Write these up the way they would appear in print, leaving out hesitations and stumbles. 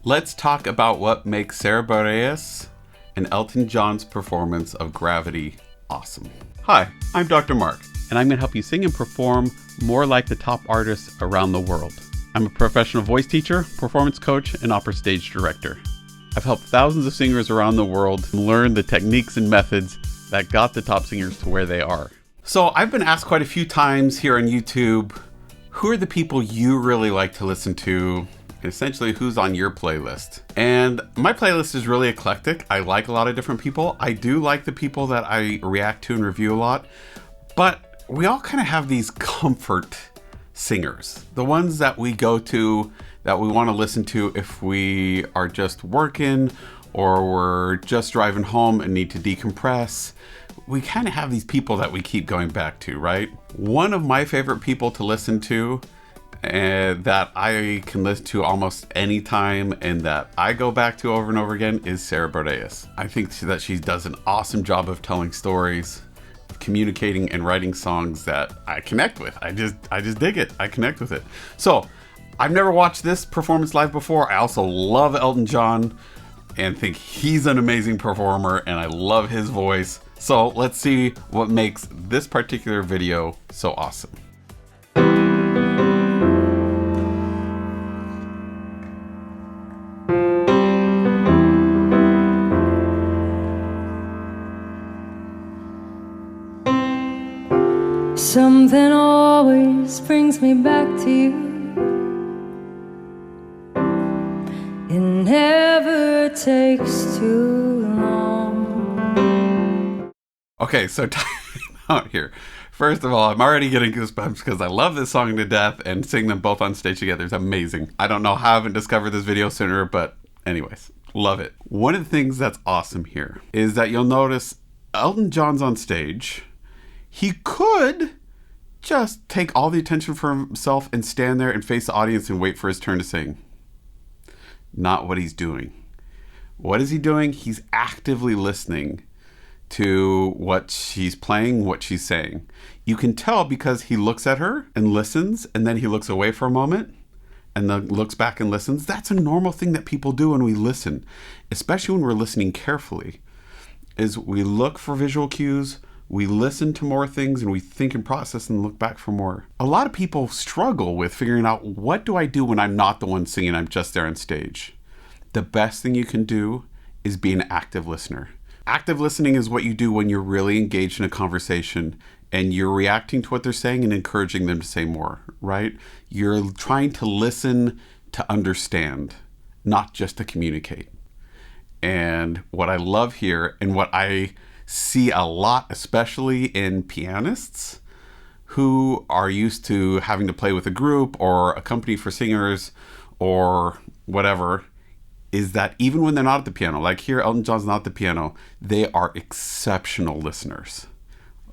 Let's talk about what makes Sarah Bareilles and Elton John's performance of Gravity awesome. Hi, I'm Dr. Mark, and I'm going to help you sing and perform more like the top artists around the world. I'm a professional voice teacher, performance coach, and opera stage director. I've helped thousands of singers around the world learn the techniques and methods that got the top singers to where they are. So I've been asked quite a few times here on YouTube, who are the people you really like to listen to? Essentially, who's on your playlist? And my playlist is really eclectic. I like a lot of different people. I do like the people that I react to and review a lot, but we all kind of have these comfort singers, the ones that we go to, that we want to listen to if we are just working or we're just driving home and need to decompress. We kind of have these people that we keep going back to, right? One of my favorite people to listen to that I can listen to almost any time and that I go back to over and over again is Sarah Bareilles. I think that she does an awesome job of telling stories, of communicating and writing songs that I connect with. I just dig it. I connect with it. So I've never watched this performance live before. I also love Elton John and think he's an amazing performer and I love his voice. So let's see what makes this particular video so awesome. Something always brings me back to you. It never takes too long. Okay, so time out here. First of all, I'm already getting goosebumps because I love this song to death, and seeing them both on stage together is amazing. I don't know how I haven't discovered this video sooner, but anyways, love it. One of the things that's awesome here is that you'll notice Elton John's on stage. He could just take all the attention for himself and stand there and face the audience and wait for his turn to sing. Not what he's doing. What is he doing? He's actively listening to what she's playing, what she's saying. You can tell because he looks at her and listens, and then he looks away for a moment and then looks back and listens. That's a normal thing that people do when we listen, especially when we're listening carefully, is we look for visual cues, we listen to more things, and we think and process and look back for more. A lot of people struggle with figuring out, what do I do when I'm not the one singing, I'm just there on stage? The best thing you can do is be an active listener. Active listening is what you do when you're really engaged in a conversation and you're reacting to what they're saying and encouraging them to say more, right? You're trying to listen to understand, not just to communicate. And what I love here, and what I see a lot, especially in pianists who are used to having to play with a group or a company for singers or whatever, is that even when they're not at the piano, like here, Elton John's not at the piano, they are exceptional listeners,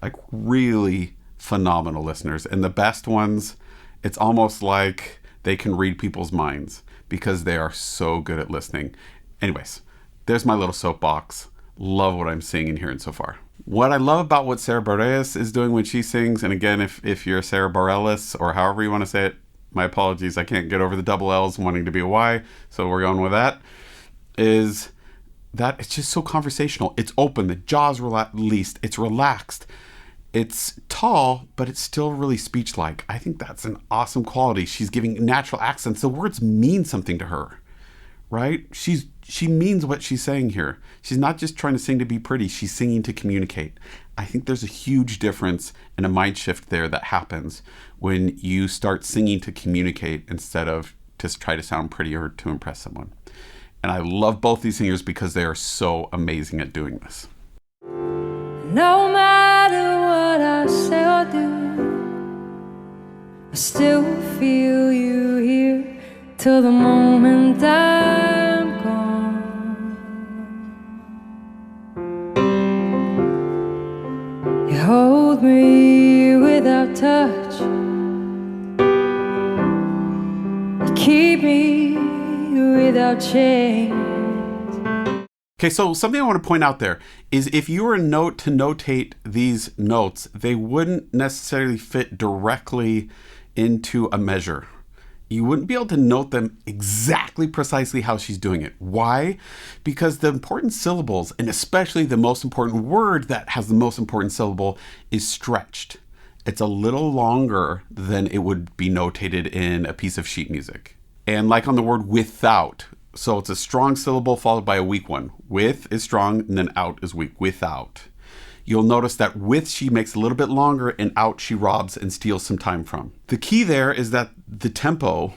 like really phenomenal listeners. And the best ones, it's almost like they can read people's minds because they are so good at listening. Anyways, there's my little soapbox. Love what I'm seeing and hearing so far. What I love about what Sarah Bareilles is doing when she sings, and again, if you're Sarah Bareilles or however you want to say it, my apologies, I can't get over the double L's wanting to be a Y, so we're going with that, is that it's just so conversational. It's open, the jaw's released, it's relaxed, it's tall, but it's still really speech-like. I think that's an awesome quality. She's giving natural accents. The words mean something to her, right? She means what she's saying here. She's not just trying to sing to be pretty. She's singing to communicate. I think there's a huge difference and a mind shift there that happens when you start singing to communicate instead of to try to sound pretty or to impress someone. And I love both these singers because they are so amazing at doing this. No matter what I say or do, I still feel you here till the moment I'm gone. You hold me without touch, you keep me without chains. Okay, so something I want to point out there is if you were to notate these notes, they wouldn't necessarily fit directly into a measure. You wouldn't be able to note them exactly precisely how she's doing it. Why? Because the important syllables, and especially the most important word that has the most important syllable, is stretched. It's a little longer than it would be notated in a piece of sheet music. And like on the word without, so it's a strong syllable followed by a weak one. With is strong, and then out is weak. Without. You'll notice that with she makes a little bit longer, and out she robs and steals some time from. The key there is that the tempo,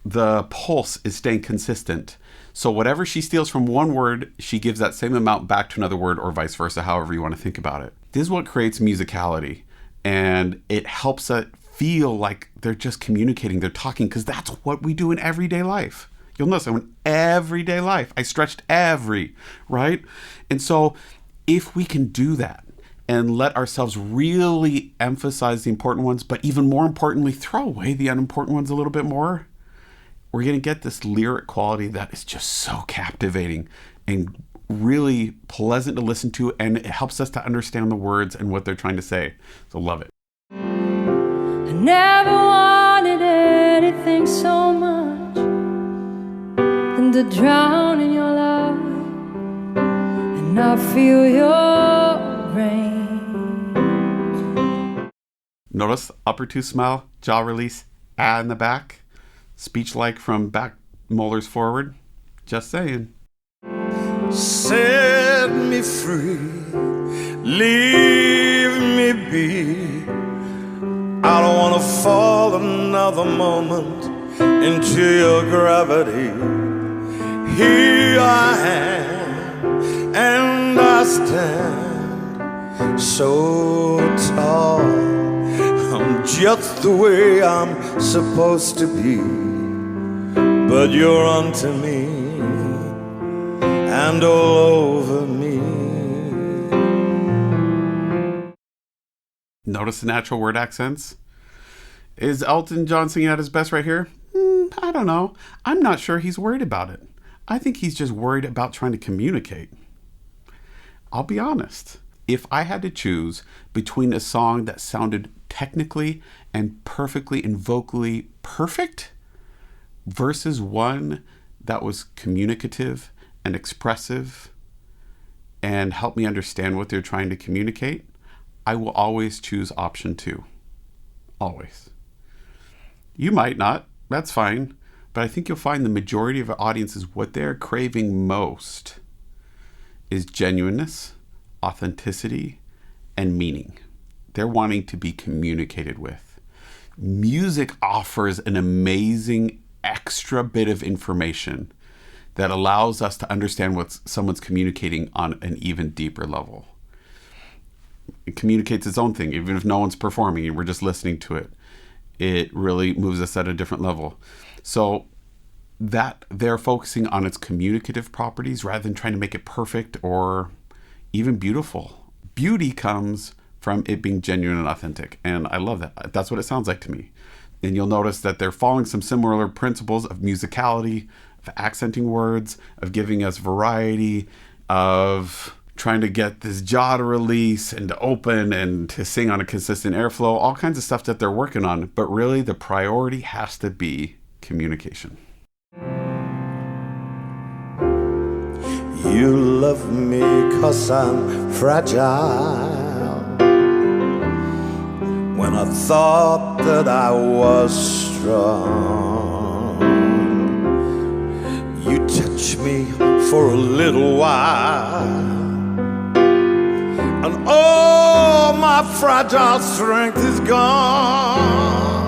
the pulse is staying consistent. So whatever she steals from one word, she gives that same amount back to another word, or vice versa, however you want to think about it. This is what creates musicality, and it helps it feel like they're just communicating, they're talking, because that's what we do in everyday life. You'll notice in everyday life, I stretched every, right? And so if we can do that and let ourselves really emphasize the important ones, but even more importantly, throw away the unimportant ones a little bit more, we're going to get this lyric quality that is just so captivating and really pleasant to listen to, and it helps us to understand the words and what they're trying to say. So love it. I never wanted anything so much than to drown in your love and not feel your rain. Notice upper two smile, jaw release, ah in the back. Speech like from back molars forward. Just saying. Set me free, leave me be. I don't want to fall another moment into your gravity. Here I am, and I stand so tall. I'm just the way I'm supposed to be, but you're unto me and all over me. Notice the natural word accents. Is Elton John singing at his best right here? I don't know. I'm not sure he's worried about it. I think he's just worried about trying to communicate. I'll be honest. If I had to choose between a song that sounded technically and perfectly and vocally perfect versus one that was communicative and expressive and helped me understand what they're trying to communicate, I will always choose option 2. Always. You might not. That's fine. But I think you'll find the majority of our audiences, what they're craving most is genuineness, authenticity, and meaning. They're wanting to be communicated with. Music offers an amazing extra bit of information that allows us to understand what someone's communicating on an even deeper level. It communicates its own thing, even if no one's performing and we're just listening to it. It really moves us at a different level. So that they're focusing on its communicative properties rather than trying to make it perfect or even beautiful. Beauty comes from it being genuine and authentic. And I love that. That's what it sounds like to me. And you'll notice that they're following some similar principles of musicality, of accenting words, of giving us variety, of trying to get this jaw to release and to open and to sing on a consistent airflow, all kinds of stuff that they're working on. But really the priority has to be communication. You love me 'cause I'm fragile. When I thought that I was strong, you touch me for a little while, and all my fragile strength is gone.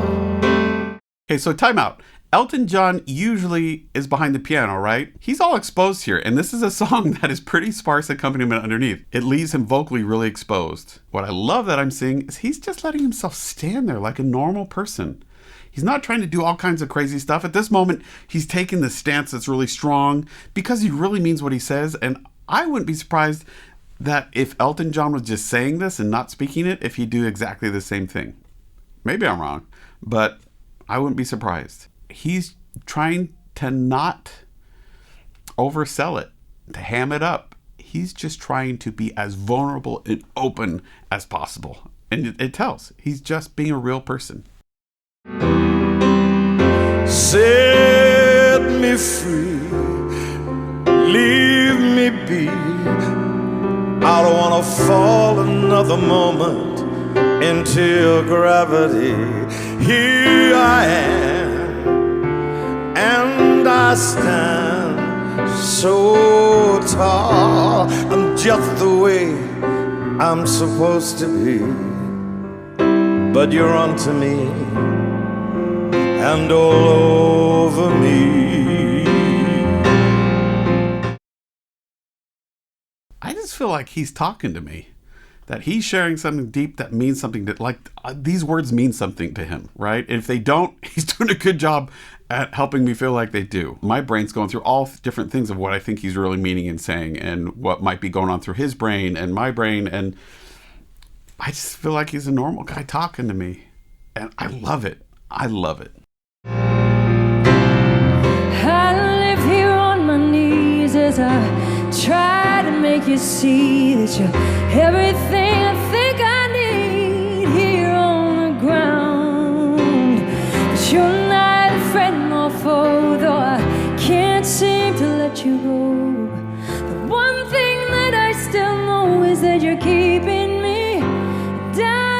Okay, so time out. Elton John usually is behind the piano, right? He's all exposed here, and this is a song that is pretty sparse accompaniment underneath. It leaves him vocally really exposed. What I love that I'm seeing is he's just letting himself stand there like a normal person. He's not trying to do all kinds of crazy stuff. At this moment, he's taking the stance that's really strong because he really means what he says, and I wouldn't be surprised that if Elton John was just saying this and not speaking it, if he'd do exactly the same thing. Maybe I'm wrong, but I wouldn't be surprised. He's trying to not oversell it, to ham it up. He's just trying to be as vulnerable and open as possible. And it tells. He's just being a real person. Set me free, leave me be. I don't wanna fall another moment into your gravity. Here I am, and I stand so tall. I'm just the way I'm supposed to be, but you're onto me and all over me. I just feel like he's talking to me, that he's sharing something deep that means something, that like these words mean something to him, right? If they don't, he's doing a good job at helping me feel like they do. My brain's going through all different things of what I think he's really meaning and saying, and what might be going on through his brain and my brain, and I just feel like he's a normal guy talking to me, and I love it. I love it. I live here on my knees as I try to make you see that you're everything I think I need here on the ground. But you're neither friend nor foe, though I can't seem to let you go. The one thing that I still know is that you're keeping me down.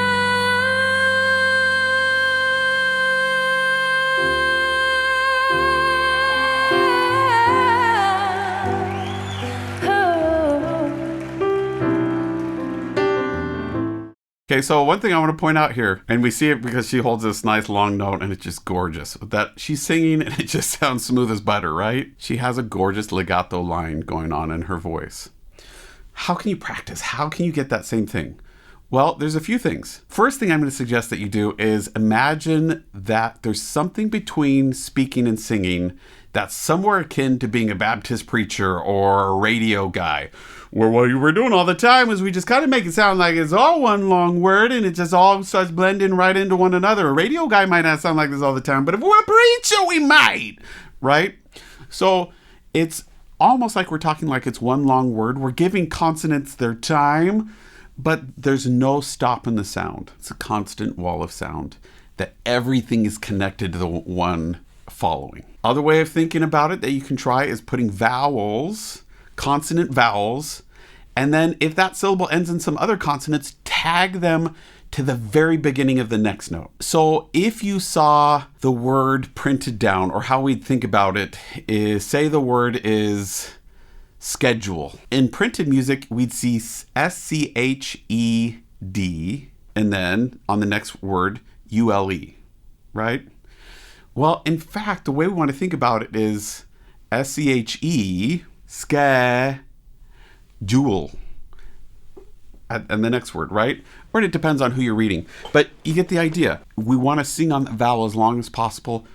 Okay, so one thing I want to point out here, and we see it because she holds this nice long note and it's just gorgeous, that she's singing and it just sounds smooth as butter, right? She has a gorgeous legato line going on in her voice. How can you practice? How can you get that same thing? Well, there's a few things. First thing I'm going to suggest that you do is imagine that there's something between speaking and singing that's somewhere akin to being a Baptist preacher or a radio guy, where what we're doing all the time is we just kind of make it sound like it's all one long word and it just all starts blending right into one another. A radio guy might not sound like this all the time, but if we're a preacher, we might, right? So it's almost like we're talking like it's one long word. We're giving consonants their time, but there's no stop in the sound. It's a constant wall of sound that everything is connected to the one following. Other way of thinking about it that you can try is putting vowels, consonant vowels, and then if that syllable ends in some other consonants, tag them to the very beginning of the next note. So if you saw the word printed down, or how we'd think about it is, say the word is schedule. In printed music, we'd see SCHED, and then on the next word, ULE, right? Well, in fact, the way we want to think about it is SCHE, schedule, and the next word, right? Or it depends on who you're reading. But you get the idea. We want to sing on the vowel as long as possible,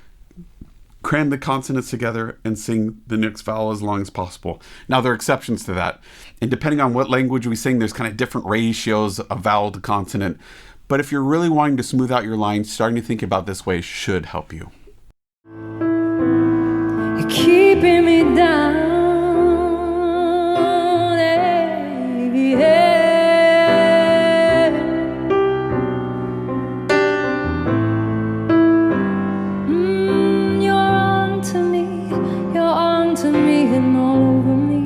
cram the consonants together, and sing the next vowel as long as possible. Now, there are exceptions to that. And depending on what language we sing, there's kind of different ratios of vowel to consonant. But if you're really wanting to smooth out your lines, starting to think about this way should help you. You're keeping me down, yeah. You're on to me and all over me.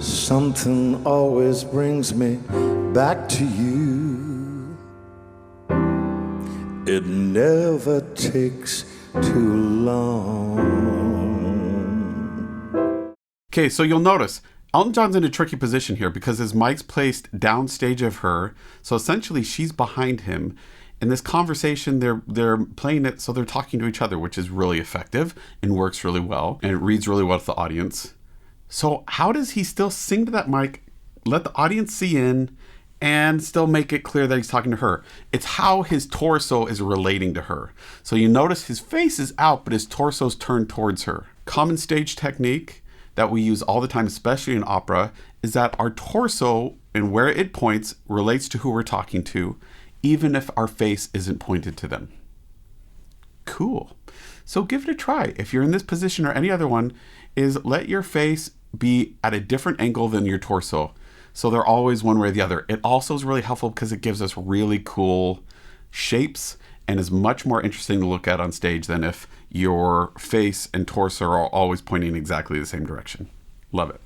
Something always brings me back to you. It never takes too long. Okay, so you'll notice Elton John's in a tricky position here because his mic's placed downstage of her. So essentially she's behind him. In this conversation, they're playing it so they're talking to each other, which is really effective and works really well. And it reads really well to the audience. So how does he still sing to that mic, let the audience see in, and still make it clear that he's talking to her? It's how his torso is relating to her. So you notice his face is out, but his torso's turned towards her. Common stage technique that we use all the time, especially in opera, is that our torso and where it points relates to who we're talking to, even if our face isn't pointed to them. Cool. So give it a try. If you're in this position or any other one, is let your face be at a different angle than your torso. So they're always one way or the other. It also is really helpful because it gives us really cool shapes and is much more interesting to look at on stage than if your face and torso are always pointing exactly the same direction. Love it.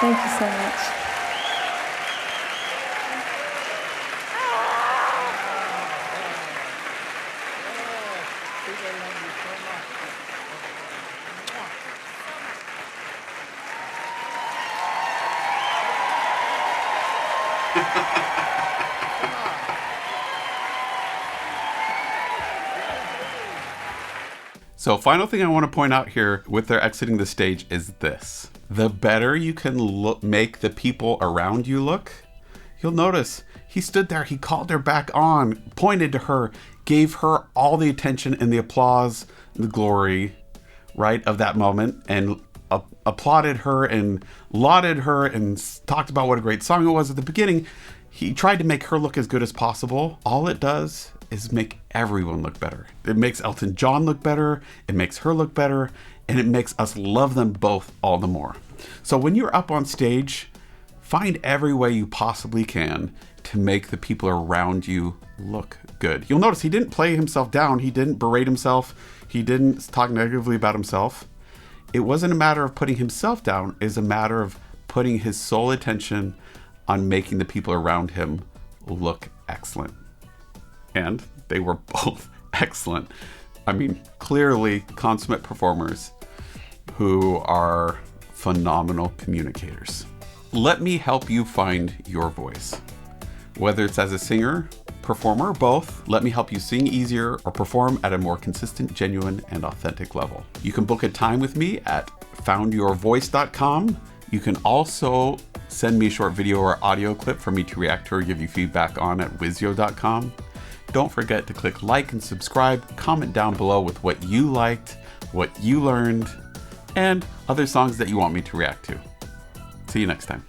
Thank you so much. So final thing I want to point out here with their exiting the stage is this. The better you can make the people around you look, you'll notice he stood there, he called her back on, pointed to her, gave her all the attention and the applause, the glory, right, of that moment, and applauded her and lauded her and talked about what a great song it was at the beginning. He tried to make her look as good as possible. All it does is make everyone look better. It makes Elton John look better, it makes her look better, and it makes us love them both all the more. So when you're up on stage, find every way you possibly can to make the people around you look good. You'll notice he didn't play himself down, he didn't berate himself, he didn't talk negatively about himself. It wasn't a matter of putting himself down, it's a matter of putting his sole attention on making the people around him look excellent. And they were both excellent. I mean, clearly consummate performers who are phenomenal communicators. Let me help you find your voice. Whether it's as a singer, performer, or both, let me help you sing easier or perform at a more consistent, genuine, and authentic level. You can book a time with me at foundyourvoice.com. You can also send me a short video or audio clip for me to react to or give you feedback on at wizio.com. Don't forget to click like and subscribe, comment down below with what you liked, what you learned, and other songs that you want me to react to. See you next time.